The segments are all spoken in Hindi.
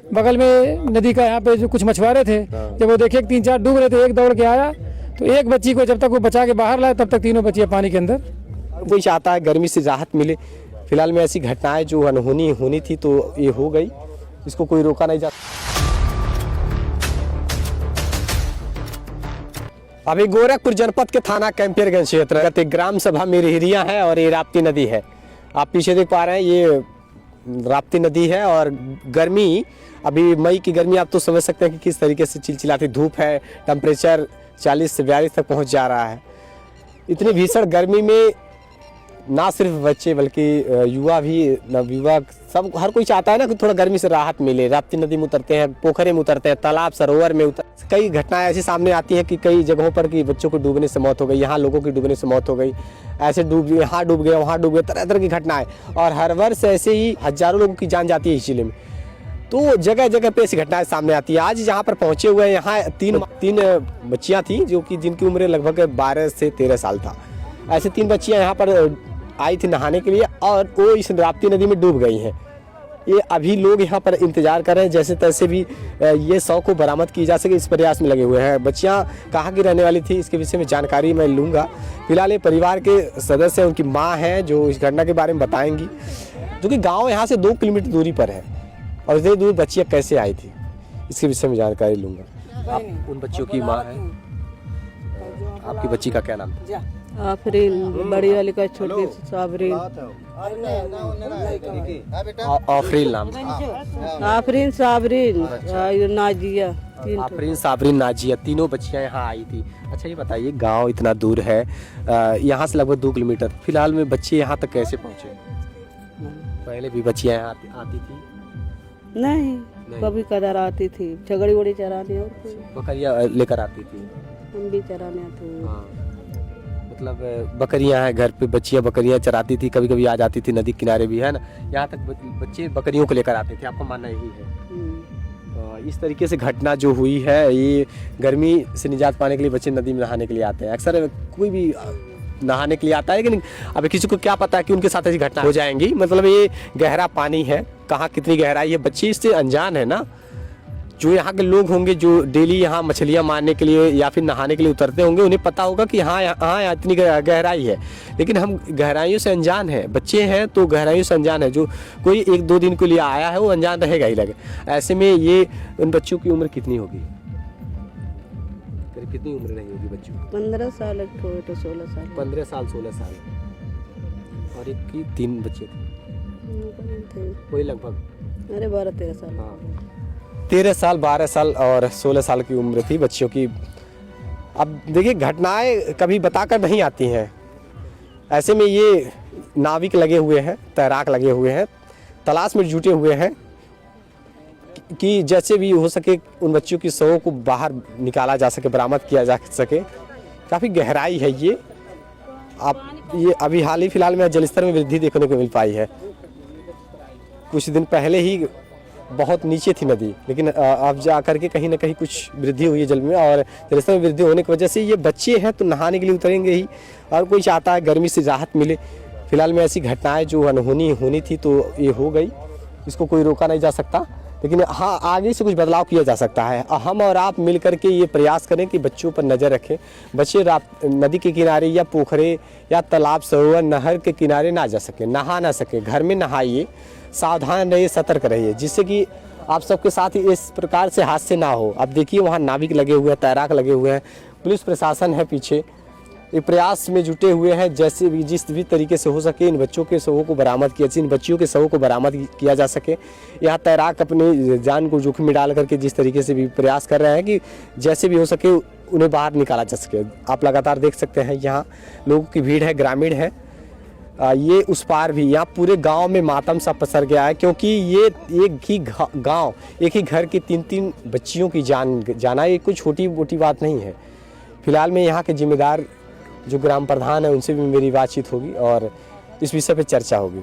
बगल में नदी का यहाँ पे जो कुछ मछुआरे थे, जब वो देखे 3-4 डूब रहे थे, एक दौड़ के आया तो एक बच्ची को जब तक वो बचा के बाहर लाया तब तक तीनों बच्चियां पानी के अंदर। कोई चाहता है गर्मी से राहत मिले। फिलहाल में ऐसी घटनाएं जो अनहोनी होनी थी तो ये हो गई, इसको कोई रोका नहीं जा। अभी गोरखपुर जनपद के थाना कैंपियरगंज क्षेत्र एक ग्राम सभा मिरहिरिया है और ये राप्ती नदी है। आप पीछे देख पा रहे हैं, ये राप्ती नदी है और गर्मी, अभी मई की गर्मी आप तो समझ सकते हैं कि किस तरीके से चिलचिलाती धूप है। टेम्परेचर 40 से 42 तक पहुंच जा रहा है। इतनी भीषण गर्मी में ना सिर्फ बच्चे बल्कि युवा भी, नवयुवक, सब हर कोई चाहता है ना कि थोड़ा गर्मी से राहत मिले। राप्ती नदी में उतरते हैं, पोखरे में उतरते हैं, तालाब सरोवर में कई घटनाएं ऐसी सामने आती हैं कि कई जगहों पर कि बच्चों को डूबने से मौत हो गई, यहाँ लोगों की डूबने से मौत हो गई, ऐसे यहाँ डूब गए, वहाँ डूब गए, तरह तरह की घटनाएं। और हर वर्ष ऐसे ही हजारों लोगों की जान जाती है इस जिले में। तो जगह जगह पे ऐसी घटनाएं सामने आती है। आज जहाँ पर पहुंचे हुए हैं, यहाँ तीन बच्चियाँ थी जो कि जिनकी उम्र लगभग 12 से 13 साल था। ऐसे 3 बच्चियाँ यहाँ पर आई थी नहाने के लिए और वो इस राप्ती नदी में डूब गई हैं। ये अभी लोग यहाँ पर इंतजार कर रहे हैं जैसे तैसे भी ये 100 को बरामद की जा सके, इस प्रयास में लगे हुए हैं। बच्चियाँ कहाँ की रहने वाली थी इसके विषय में जानकारी मैं लूँगा। फिलहाल ये परिवार के सदस्य, उनकी माँ हैं जो इस घटना के बारे में बताएंगी, जो कि गाँव यहाँ से 2 किलोमीटर दूरी पर है और इतनी दूर बच्चियाँ कैसे आई थी इसके विषय में जानकारी लूँगा। आप उन बच्चियों की माँ हैं, आपकी बच्ची का क्या नाम था? आफरीन, बड़ी वाली का छोटी साबरीन। आफरीन नाम, आफरीन, साबरीन, नाजिया। आफरीन, साबरीन, नाजिया, तीनों बच्चियां यहाँ आई थी। अच्छा ये बताइए, गांव इतना दूर है, यहाँ से लगभग 2 किलोमीटर, फिलहाल में बच्चे यहाँ तक कैसे पहुँचे? पहले भी बच्चियां यहाँ आती थी? नहीं, कभी कदर आती थी, झगड़ी वड़ी चराने और बकरियाँ लेकर आती थी, हम भी चराने आते हैं। मतलब बकरियां हैं घर पे, बच्चियां बकरियां चराती थी, कभी कभी आ जाती थी, नदी किनारे भी है ना, यहाँ तक बच्चे बकरियों को लेकर आते थे। आपका मानना यही है? इस तरीके से घटना जो हुई है, ये गर्मी से निजात पाने के लिए बच्चे नदी में नहाने के लिए आते हैं। अक्सर कोई भी नहाने के लिए आता है, लेकिन अभी किसी को क्या पता है कि उनके साथ ऐसी घटना हो जाएंगी। मतलब ये गहरा पानी है, कहाँ कितनी गहराई है, बच्चे इससे अनजान है ना। जो यहाँ के लोग होंगे जो डेली यहाँ मछलियाँ मारने के लिए या फिर नहाने के लिए उतरते होंगे, उन्हें पता होगा कि हाँ यहाँ इतनी गहराई है, लेकिन हम गहराइयों से अनजान हैं। बच्चे हैं तो गहराइयों से अनजान है। जो कोई 1-2 दिन के लिए आया है वो अनजान रहेगा ही लगे। ऐसे में ये उन बच्चों की उम्र कितनी होगी? कितनी उम्र रही होगी बच्चों की? 15 साल, एक तो 16 साल। 15 साल 16 साल। और एक की 3 बच्चे थे, कोई लगभग 12-13 साल। हाँ, 13 साल, 12 साल और 16 साल की उम्र थी बच्चियों की। अब देखिए, घटनाएं कभी बताकर नहीं आती हैं। ऐसे में ये नाविक लगे हुए हैं, तैराक लगे हुए हैं, तलाश में जुटे हुए हैं कि जैसे भी हो सके उन बच्चों की शवों को बाहर निकाला जा सके, बरामद किया जा सके। काफ़ी गहराई है ये। ये अभी हाल ही फिलहाल में जलस्तर में वृद्धि देखने को मिल पाई है। कुछ दिन पहले ही बहुत नीचे थी नदी, लेकिन अब जा करके कहीं ना कहीं कुछ वृद्धि हुई है जल में, और जलस्तर में वृद्धि होने की वजह से ये बच्चे हैं तो नहाने के लिए उतरेंगे ही। और कोई चाहता है गर्मी से राहत मिले। फिलहाल में ऐसी घटनाएं जो अनहोनी होनी थी तो ये हो गई, इसको कोई रोका नहीं जा सकता, लेकिन हाँ आगे से कुछ बदलाव किया जा सकता है। हम और आप मिल करके ये प्रयास करें कि बच्चों पर नज़र रखें। बच्चे नदी के किनारे या पोखरे या तालाब सरोवर नहर के किनारे ना जा सके, नहा ना सके। घर में नहाइए, सावधान रहिए, सतर्क रहिए, जिससे कि आप सबके साथ इस प्रकार से हादसे ना हो। अब देखिए वहाँ नाविक लगे हुए हैं, तैराक लगे हुए हैं, पुलिस प्रशासन है पीछे, ये प्रयास में जुटे हुए हैं जैसे भी जिस भी तरीके से हो सके इन बच्चों के शवों को बरामद किया, इन बच्चियों के शवों को बरामद किया जा सके। यहाँ तैराक अपनी जान को जोखिम में डाल करके जिस तरीके से भी प्रयास कर रहे हैं कि जैसे भी हो सके उन्हें बाहर निकाला जा सके। आप लगातार देख सकते हैं यहाँ लोगों की भीड़ है, ग्रामीण है। ये उस पार भी यहाँ पूरे गांव में मातम सा पसर गया है, क्योंकि ये एक ही गांव, एक ही घर की 3-3 बच्चियों की जाना ये कोई छोटी मोटी बात नहीं है। फिलहाल में यहाँ के जिम्मेदार जो ग्राम प्रधान है उनसे भी मेरी बातचीत होगी और इस विषय पे चर्चा होगी।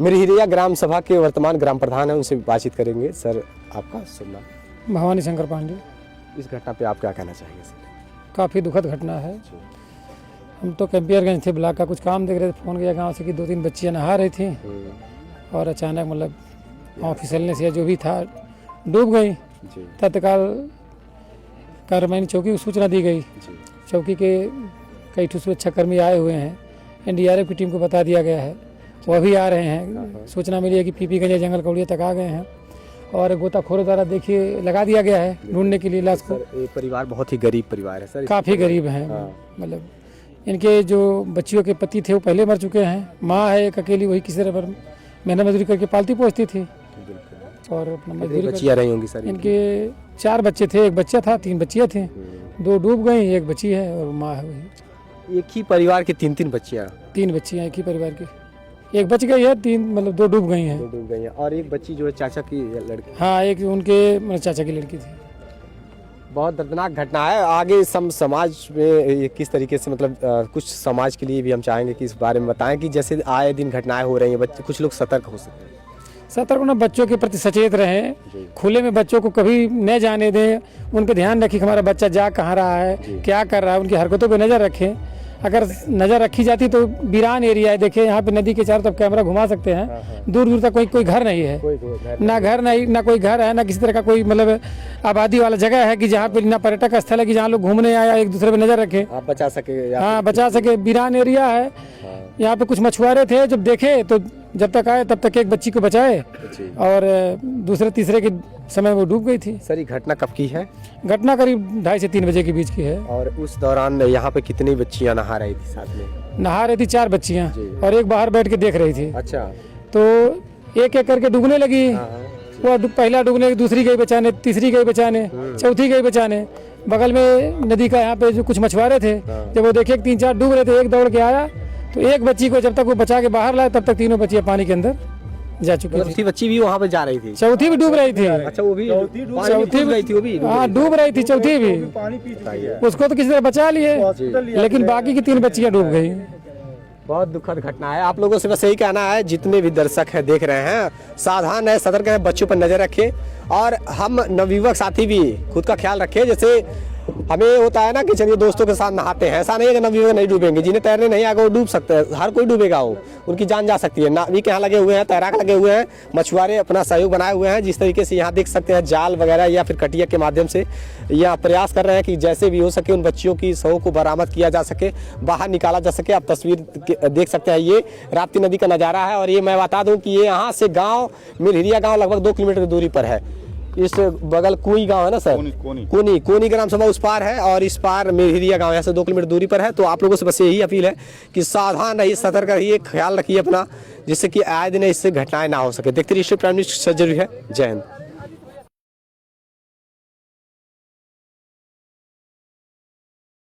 मिरहिरिया ग्राम सभा के वर्तमान ग्राम प्रधान है, उनसे बातचीत करेंगे। सर आपका शुभ नाम? भवानी शंकर पांडे। इस घटना पे आप क्या कहना चाहेंगे सर? काफ़ी दुखद घटना है। हम तो कैंपियरगंज थे, ब्लॉक का कुछ काम देख रहे थे, फ़ोन किया गांव से कि 2-3 बच्चियां नहा रही थी और अचानक मतलब पाँव फिसलने से जो भी था डूब गई। जी तत्काल कार्रवाई चौकी को सूचना दी गई। जी चौकी के कई ठो सुरक्षाकर्मी आए हुए हैं, एनडीआरएफ की टीम को बता दिया गया है, वह भी आ रहे हैं। सूचना मिली है कि पीपीगंज जंगल कौड़िया तक आ गए हैं और गोताखोरों द्वारा देखिए लगा दिया गया है ढूंढने के लिए लाश को। सर ये परिवार बहुत ही गरीब परिवार है सर। काफ़ी गरीब हैं, मतलब इनके जो बच्चियों के पति थे वो पहले मर चुके हैं। माँ है एक अकेली, वही किसी तरह पर मेहनत मजदूरी करके पालती पोसती थी और अपना मजदूरी बच्चियां रही होंगी सर। इनके 4 बच्चे थे, एक बच्चा था, 3 बच्चियाँ थी, 2 डूब गई, एक बच्ची है और माँ है वही। एक ही परिवार की 3 बच्चियां। 3 बच्चियाँ एक ही परिवार की, एक बच गई है, 3 मतलब 2 डूब गई हैं। डूब गई हैं और एक बच्ची जो है चाचा की लड़की। हाँ, एक उनके चाचा की लड़की थी। बहुत दर्दनाक घटना है। आगे समाज में ये किस तरीके से मतलब कुछ समाज के लिए भी हम चाहेंगे कि इस बारे में बताएं कि जैसे आए दिन घटनाएं हो रही हैं, बच्चे कुछ लोग सतर्क हो सकते हैं। सतर्क होना, बच्चों के प्रति सचेत रहें, खुले में बच्चों को कभी न जाने दें, उन पर ध्यान रखें कि हमारा बच्चा जा कहाँ रहा है, क्या कर रहा है, उनकी हरकतों पर नज़र रखें। अगर नज़र रखी जाती तो वीरान एरिया है, देखिए यहाँ पे नदी के चारों तरफ कैमरा घुमा सकते हैं, दूर दूर तक कोई घर नहीं है, ना घर नहीं, ना कोई घर है, ना किसी तरह का कोई मतलब आबादी वाला जगह है कि जहाँ पे ना पर्यटक स्थल है कि जहाँ लोग घूमने आया एक दूसरे पे नज़र रखे, आप बचा सके। हाँ बचा सके। वीरान एरिया है, यहाँ पे कुछ मछुआरे थे, जब देखे तो जब तक आए तब तक एक बच्ची को बचाए और दूसरे तीसरे के समय वो डूब गई थी। सर ये घटना कब की है? घटना करीब 2:30 से 3 बजे के बीच की है। और उस दौरान यहाँ पे कितनी बच्चियां नहा रही थी साथ में? नहा रही थी 4 बच्चियां और एक बाहर बैठ के देख रही थी। अच्छा। तो एक एक करके डूबने लगी, वो पहला डूबने, दूसरी गई बचाने, तीसरी गई बचाने, चौथी गई बचाने। बगल में नदी का यहाँ पे जो कुछ मछुआरे थे, जब वो देखे 3-4 डूब रहे थे, एक दौड़ के आया तो एक बच्ची को जब तक वो बचा के बाहर लाए तब तक 3 बच्चियां पानी के अंदर जा चुकी थी। बच्ची भी वहाँ पे जा रही थी? चौथी भी डूब रही थी। अच्छा, वो भी चौथी गई थी? वो भी हाँ डूब रही थी, चौथी भी। उसको तो किसी तरह बचा लिए, लेकिन बाकी की 3 बच्चियां डूब गई। बहुत दुखद घटना है। आप लोगों से बस यही कहना है, जितने भी दर्शक हैं देख रहे हैं, सावधान है, सतर्क है, बच्चों पर नजर रखें और हम नवयुवक साथी भी खुद का ख्याल रखें। जैसे हमें होता है ना कि चलिए दोस्तों के साथ नहाते हैं, ऐसा नहीं है कि नवयुवक नहीं डूबेंगे, जिन्हें तैरने नहीं आएगा वो डूब सकते हैं, हर कोई डूबेगा, वो उनकी जान जा सकती है। नाविक यहाँ लगे हुए हैं, तैराक लगे हुए हैं, मछुआरे अपना सहयोग बनाए हुए हैं। जिस तरीके से यहाँ देख सकते हैं जाल वगैरह या फिर कटिया के माध्यम से यहाँ प्रयास कर रहे हैं कि जैसे भी हो सके उन बच्चियों की शव को बरामद किया जा सके, बाहर निकाला जा सके। आप तस्वीर देख सकते हैं, ये राप्ती नदी का नज़ारा है और ये मैं बता दूं कि ये यहाँ से गाँव मिरहिरिया गाँव लगभग 2 किलोमीटर की दूरी पर है। इस बगल कोनी गांव है ना सर, कोनी ग्राम सभा उस पार है और इस पार मेहिरिया गांव यहाँ से 2 किलोमीटर दूरी पर है। तो आप लोगों से बस यही अपील है कि सावधान रहिए, सतर्क रहिए, ख्याल रखिए अपना, जिससे कि आए दिन इससे घटनाएं ना हो सके। देखते रहिए प्राइम न्यूज़, जरूरी है। जय हिंद।